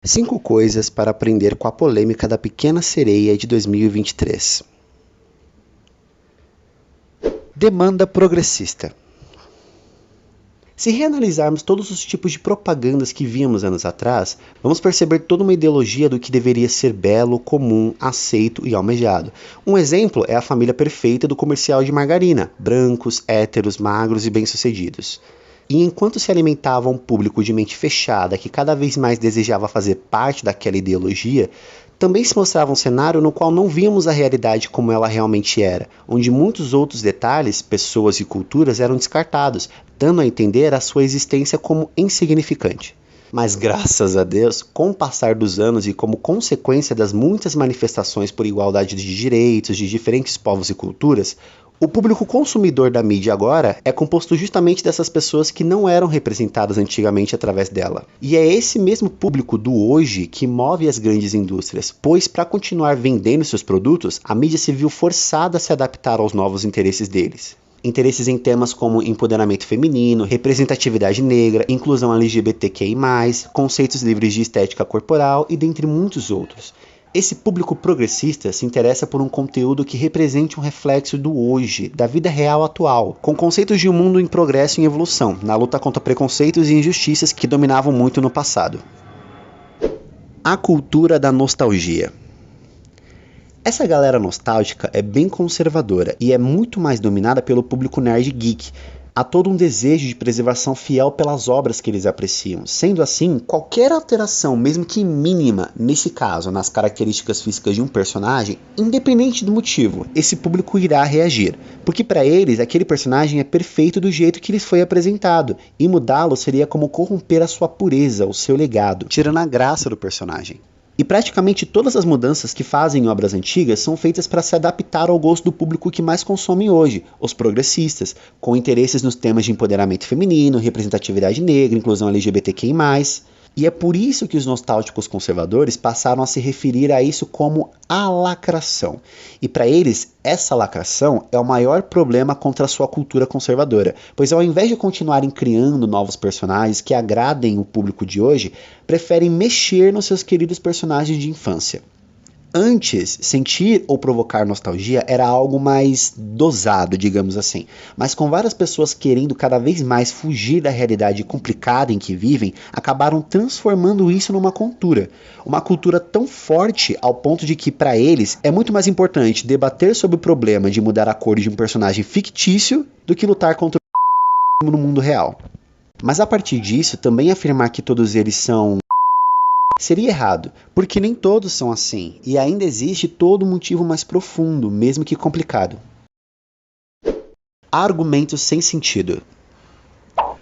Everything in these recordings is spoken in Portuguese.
5 coisas para aprender com a polêmica da Pequena Sereia de 2023. Demanda progressista. Se reanalisarmos todos os tipos de propagandas que víamos anos atrás, vamos perceber toda uma ideologia do que deveria ser belo, comum, aceito e almejado. Um exemplo é a família perfeita do comercial de margarina: brancos, héteros, magros e bem-sucedidos. E enquanto se alimentava um público de mente fechada que cada vez mais desejava fazer parte daquela ideologia, também se mostrava um cenário no qual não víamos a realidade como ela realmente era, onde muitos outros detalhes, pessoas e culturas eram descartados, dando a entender a sua existência como insignificante. Mas graças a Deus, com o passar dos anos e como consequência das muitas manifestações por igualdade de direitos de diferentes povos e culturas, o público consumidor da mídia agora é composto justamente dessas pessoas que não eram representadas antigamente através dela. E é esse mesmo público do hoje que move as grandes indústrias, pois para continuar vendendo seus produtos, a mídia se viu forçada a se adaptar aos novos interesses deles. Interesses em temas como empoderamento feminino, representatividade negra, inclusão LGBTQI+, conceitos livres de estética corporal e dentre muitos outros. Esse público progressista se interessa por um conteúdo que represente um reflexo do hoje, da vida real atual, com conceitos de um mundo em progresso e em evolução, na luta contra preconceitos e injustiças que dominavam muito no passado. A cultura da nostalgia. Essa galera nostálgica é bem conservadora e é muito mais dominada pelo público nerd geek. Há todo um desejo de preservação fiel pelas obras que eles apreciam. Sendo assim, qualquer alteração, mesmo que mínima, nesse caso, nas características físicas de um personagem, independente do motivo, esse público irá reagir. Porque para eles, aquele personagem é perfeito do jeito que lhes foi apresentado, e mudá-lo seria como corromper a sua pureza, o seu legado, tirando a graça do personagem. E praticamente todas as mudanças que fazem em obras antigas são feitas para se adaptar ao gosto do público que mais consome hoje, os progressistas, com interesses nos temas de empoderamento feminino, representatividade negra, inclusão LGBTQI+. E é por isso que os nostálgicos conservadores passaram a se referir a isso como a lacração. E para eles, essa lacração é o maior problema contra a sua cultura conservadora, pois ao invés de continuarem criando novos personagens que agradem o público de hoje, preferem mexer nos seus queridos personagens de infância. Antes, sentir ou provocar nostalgia era algo mais dosado, digamos assim. Mas com várias pessoas querendo cada vez mais fugir da realidade complicada em que vivem, acabaram transformando isso numa cultura. Uma cultura tão forte ao ponto de que, para eles, é muito mais importante debater sobre o problema de mudar a cor de um personagem fictício do que lutar contra o no mundo real. Mas a partir disso, também afirmar que todos eles são seria errado, porque nem todos são assim, e ainda existe todo um motivo mais profundo, mesmo que complicado. Argumentos sem sentido.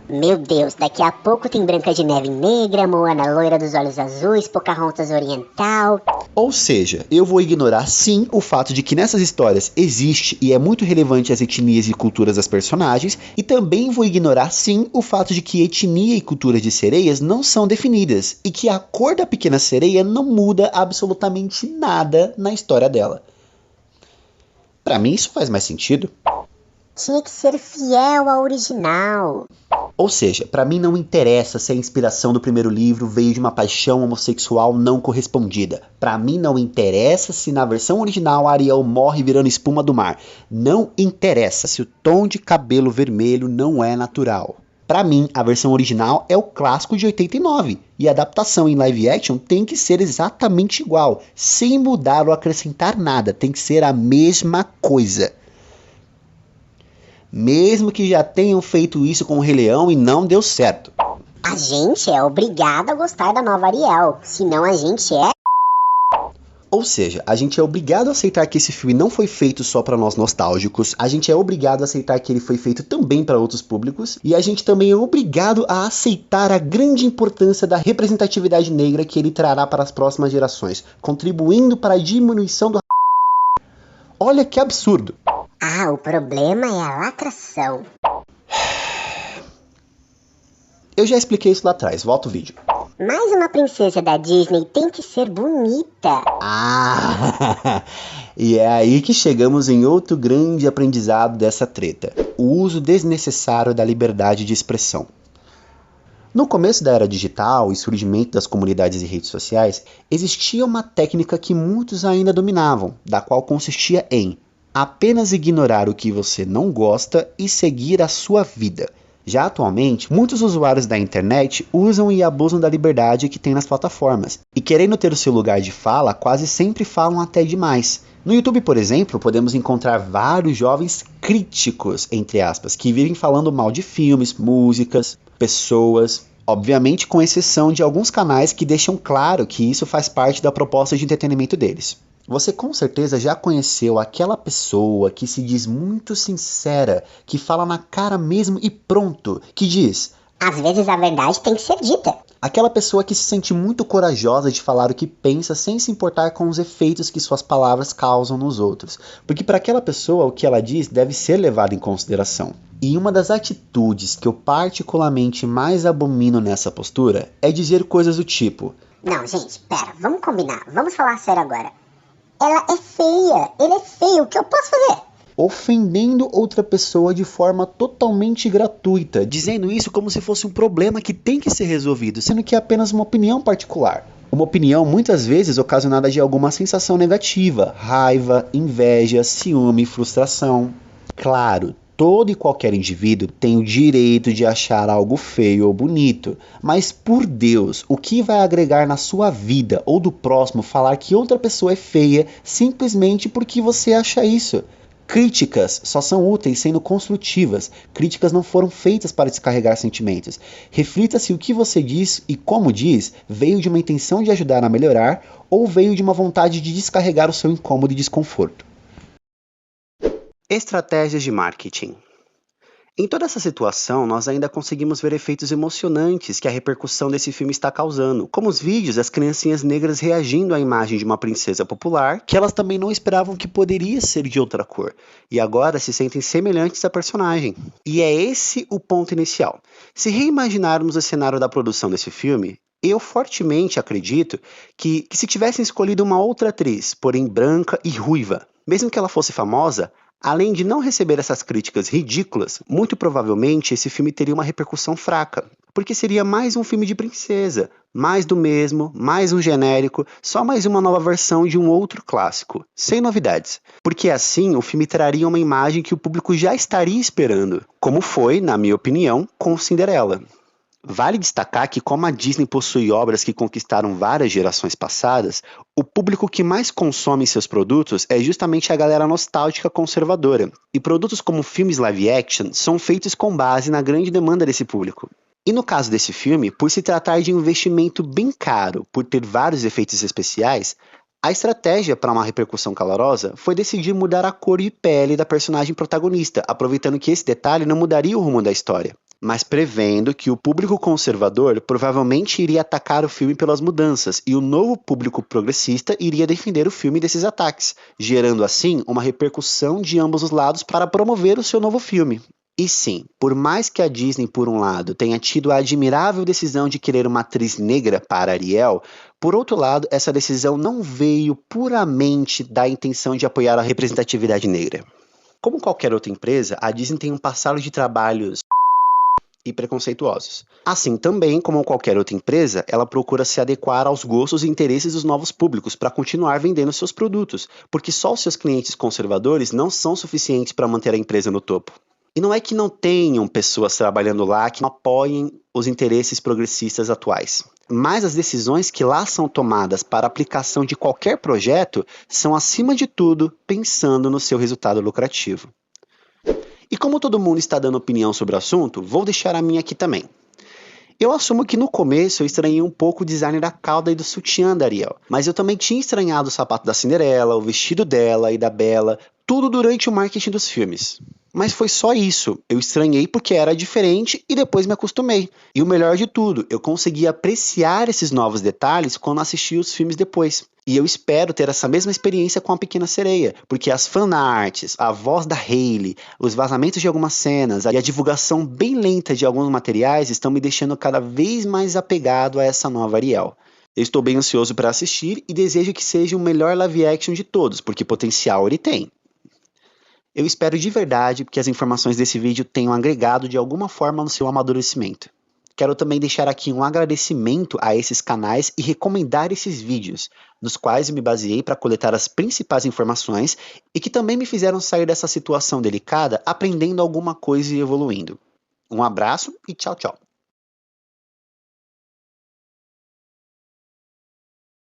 Meu Deus, daqui a pouco tem Branca de Neve negra, Moana loira dos olhos azuis, Pocahontas oriental. Ou seja, eu vou ignorar sim o fato de que nessas histórias existe e é muito relevante as etnias e culturas das personagens, e também vou ignorar sim o fato de que etnia e cultura de sereias não são definidas, e que a cor da Pequena Sereia não muda absolutamente nada na história dela. Pra mim isso faz mais sentido. Tinha que ser fiel ao original. Ou seja, para mim não interessa se a inspiração do primeiro livro veio de uma paixão homossexual não correspondida. Para mim não interessa se na versão original Ariel morre virando espuma do mar. Não interessa se o tom de cabelo vermelho não é natural. Para mim, a versão original é o clássico de 89, e a adaptação em live action tem que ser exatamente igual, sem mudar ou acrescentar nada, tem que ser a mesma coisa. Mesmo que já tenham feito isso com o Rei Leão e não deu certo. A gente é obrigado a gostar da nova Ariel, senão a gente é... Ou seja, a gente é obrigado a aceitar que esse filme não foi feito só para nós nostálgicos, a gente é obrigado a aceitar que ele foi feito também para outros públicos, e a gente também é obrigado a aceitar a grande importância da representatividade negra que ele trará para as próximas gerações, contribuindo para a diminuição do... Olha que absurdo! Ah, o problema é a lacração. Eu já expliquei isso lá atrás, volta o vídeo. Mais uma princesa da Disney tem que ser bonita. Ah, e é aí que chegamos em outro grande aprendizado dessa treta. O uso desnecessário da liberdade de expressão. No começo da era digital e surgimento das comunidades e redes sociais, existia uma técnica que muitos ainda dominavam, da qual consistia em apenas ignorar o que você não gosta e seguir a sua vida. Já atualmente, muitos usuários da internet usam e abusam da liberdade que tem nas plataformas, e querendo ter o seu lugar de fala, quase sempre falam até demais. No YouTube, por exemplo, podemos encontrar vários jovens críticos, entre aspas, que vivem falando mal de filmes, músicas, pessoas, obviamente com exceção de alguns canais que deixam claro que isso faz parte da proposta de entretenimento deles. Você com certeza já conheceu aquela pessoa que se diz muito sincera, que fala na cara mesmo e pronto, que diz: às vezes a verdade tem que ser dita. aquela pessoa que se sente muito corajosa de falar o que pensa sem se importar com os efeitos que suas palavras causam nos outros, porque para aquela pessoa o que ela diz deve ser levado em consideração. E uma das atitudes que eu particularmente mais abomino nessa postura é dizer coisas do tipo: não, gente, pera, vamos combinar, vamos falar sério agora. Ela é feia, ele é feio, o que eu posso fazer? Ofendendo outra pessoa de forma totalmente gratuita, dizendo isso como se fosse um problema que tem que ser resolvido, sendo que é apenas uma opinião particular. Uma opinião muitas vezes ocasionada de alguma sensação negativa, raiva, inveja, ciúme, frustração. Claro, todo e qualquer indivíduo tem o direito de achar algo feio ou bonito, mas por Deus, o que vai agregar na sua vida ou do próximo falar que outra pessoa é feia simplesmente porque você acha isso? Críticas só são úteis sendo construtivas. Críticas não foram feitas para descarregar sentimentos. Reflita se o que você diz e como diz veio de uma intenção de ajudar a melhorar ou veio de uma vontade de descarregar o seu incômodo e desconforto. Estratégias de marketing. Em toda essa situação, nós ainda conseguimos ver efeitos emocionantes que a repercussão desse filme está causando, como os vídeos das criancinhas negras reagindo à imagem de uma princesa popular, que elas também não esperavam que poderia ser de outra cor, e agora se sentem semelhantes à personagem. E é esse o ponto inicial. Se reimaginarmos o cenário da produção desse filme, eu fortemente acredito que se tivessem escolhido uma outra atriz, porém branca e ruiva, mesmo que ela fosse famosa, além de não receber essas críticas ridículas, muito provavelmente esse filme teria uma repercussão fraca, porque seria mais um filme de princesa, mais do mesmo, mais um genérico, só mais uma nova versão de um outro clássico, sem novidades. Porque assim o filme traria uma imagem que o público já estaria esperando, como foi, na minha opinião, com Cinderela. Vale destacar que, como a Disney possui obras que conquistaram várias gerações passadas, o público que mais consome seus produtos é justamente a galera nostálgica conservadora, e produtos como filmes live action são feitos com base na grande demanda desse público. E no caso desse filme, por se tratar de um investimento bem caro, por ter vários efeitos especiais, a estratégia para uma repercussão calorosa foi decidir mudar a cor de pele da personagem protagonista, aproveitando que esse detalhe não mudaria o rumo da história, mas prevendo que o público conservador provavelmente iria atacar o filme pelas mudanças e o novo público progressista iria defender o filme desses ataques, gerando assim uma repercussão de ambos os lados para promover o seu novo filme. E sim, por mais que a Disney, por um lado, tenha tido a admirável decisão de querer uma atriz negra para Ariel, por outro lado, essa decisão não veio puramente da intenção de apoiar a representatividade negra. Como qualquer outra empresa, a Disney tem um passado de trabalhos e preconceituosos. Assim também, como qualquer outra empresa, ela procura se adequar aos gostos e interesses dos novos públicos para continuar vendendo seus produtos, porque só os seus clientes conservadores não são suficientes para manter a empresa no topo. E não é que não tenham pessoas trabalhando lá que não apoiem os interesses progressistas atuais, mas as decisões que lá são tomadas para a aplicação de qualquer projeto são, acima de tudo, pensando no seu resultado lucrativo. E como todo mundo está dando opinião sobre o assunto, vou deixar a minha aqui também. Eu assumo que no começo eu estranhei um pouco o design da cauda e do sutiã da Ariel, mas eu também tinha estranhado o sapato da Cinderela, o vestido dela e da Bela, tudo durante o marketing dos filmes. Mas foi só isso, eu estranhei porque era diferente e depois me acostumei. E o melhor de tudo, eu consegui apreciar esses novos detalhes quando assisti os filmes depois. E eu espero ter essa mesma experiência com A Pequena Sereia, porque as fanarts, a voz da Hailey, os vazamentos de algumas cenas e a divulgação bem lenta de alguns materiais estão me deixando cada vez mais apegado a essa nova Ariel. Eu estou bem ansioso para assistir e desejo que seja o melhor live action de todos, porque potencial ele tem. Eu espero de verdade que as informações desse vídeo tenham agregado de alguma forma no seu amadurecimento. Quero também deixar aqui um agradecimento a esses canais e recomendar esses vídeos, nos quais eu me baseei para coletar as principais informações e que também me fizeram sair dessa situação delicada aprendendo alguma coisa e evoluindo. Um abraço e tchau, tchau.